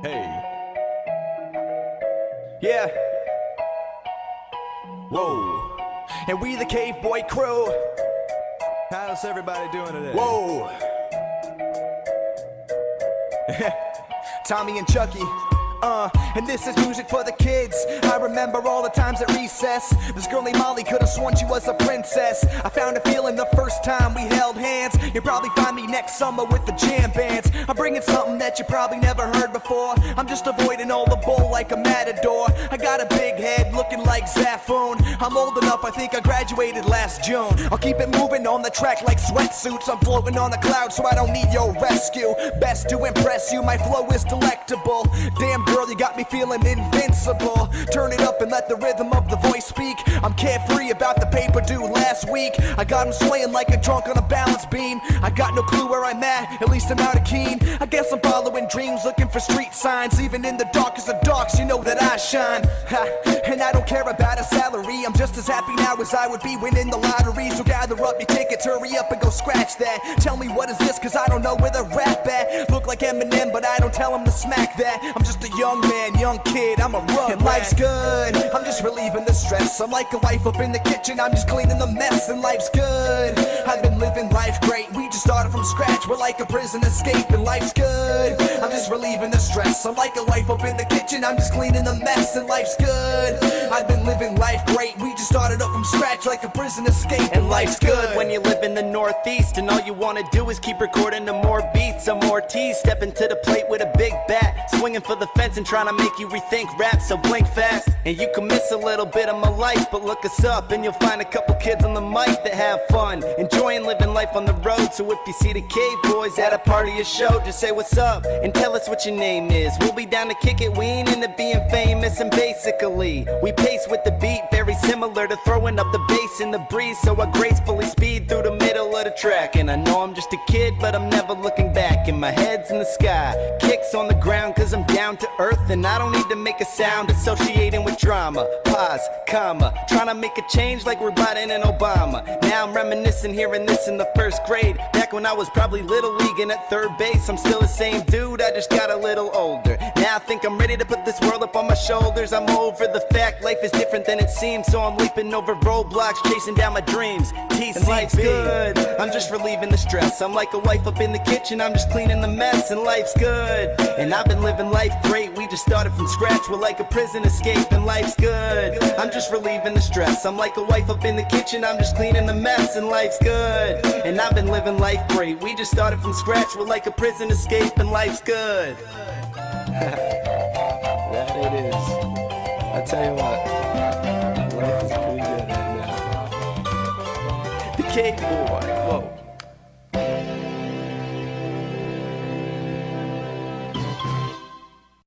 Hey. Yeah. Whoa. And we the Cave Boy crew. How's everybody doing today? Whoa. Tommy and Chucky. And this is music for the kids. I remember all the times at recess. This girl named Molly could've sworn she was a princess. I found a feeling the first time we held hands. You'll probably find me next summer with the jam bands. I'm bringing something that you probably never heard before. I'm just avoiding all the bull like a matador. I got a big head looking like Zafoon. I'm old enough, I think I graduated last June. I'll keep it moving on the track like sweatsuits. I'm floating on a cloud so I don't need your rescue. Best to impress you, my flow is delectable. Damn girl, you got me feeling invincible. Turn it up and let the rhythm of the voice speak. I'm carefree about the paper due last week. I got him swaying like a drunk on a balance beam. I got no clue where I'm at least I'm out of keen. I guess I'm following dreams, looking for street signs. Even in the darkest of darks, you know that I shine. And I don't care about a salary. I'm just as happy now as I would be winning the lottery. So gather up your tickets, hurry up and go scratch that. Tell me what is this, cause I don't know where the rap at. Look like Eminem, but I don't tell him to smack that. I'm just a young man, young kid, I'm a rug. And life's good, I'm just relieving the stress. I'm like a wife up in the kitchen, I'm just cleaning the mess. And life's good, I've been living life great. We just started from scratch, we're like a prison escape. And life's good, I'm just relieving the stress. I'm like a wife up in the kitchen, I'm just cleaning the mess. And life's good, I've been living life great. We just started up from scratch like a prison escape. And life's good when you live in the Northeast and all you wanna do is keep recording the more beats, some more T's, stepping to the plate with a big bat, swinging for the fence and trying to make you rethink rap. So blink fast and you can miss a little bit of my life, but look us up and you'll find a couple kids on the mic that have fun, enjoying living life on the road. So if you see the Cave Boys at a party or show, just say what's up and tell us what your name is. We'll be down to kick it, we ain't into being famous. And basically we pace with the beat, very similar to throwing up the bass in the breeze. So I gracefully speed through the middle of the track. And I know I'm just a kid, but I'm never looking back. And my head's in the sky, kicks on the ground, cause I'm down to earth. And I don't need to make a sound associating with drama. Pause, comma, trying to make a change like we're Biden and Obama. Now I'm reminiscing, hearing this in the first grade, back when I was probably little league and at third base. I'm still the same dude, I just got a little older. Now I think I'm ready to put this world up on my shoulders. I'm over the fact life is different than it seems, so I'm leaping over roadblocks, chasing down my dreams. TCB, and life's good, I'm just relieving the stress. I'm like a wife up in the kitchen, I'm just cleaning the mess. And life's good, and I've been living life great. We just started from scratch, we're like a prison escape. And life's good, I'm just relieving the stress. I'm like a wife up in the kitchen, I'm just cleaning the mess. And life's good, and I've been living life great. We just started from scratch, we're like a prison escape. And life's good. That it is. I tell you what, life is pretty good right now. The Cave Boy, whoa.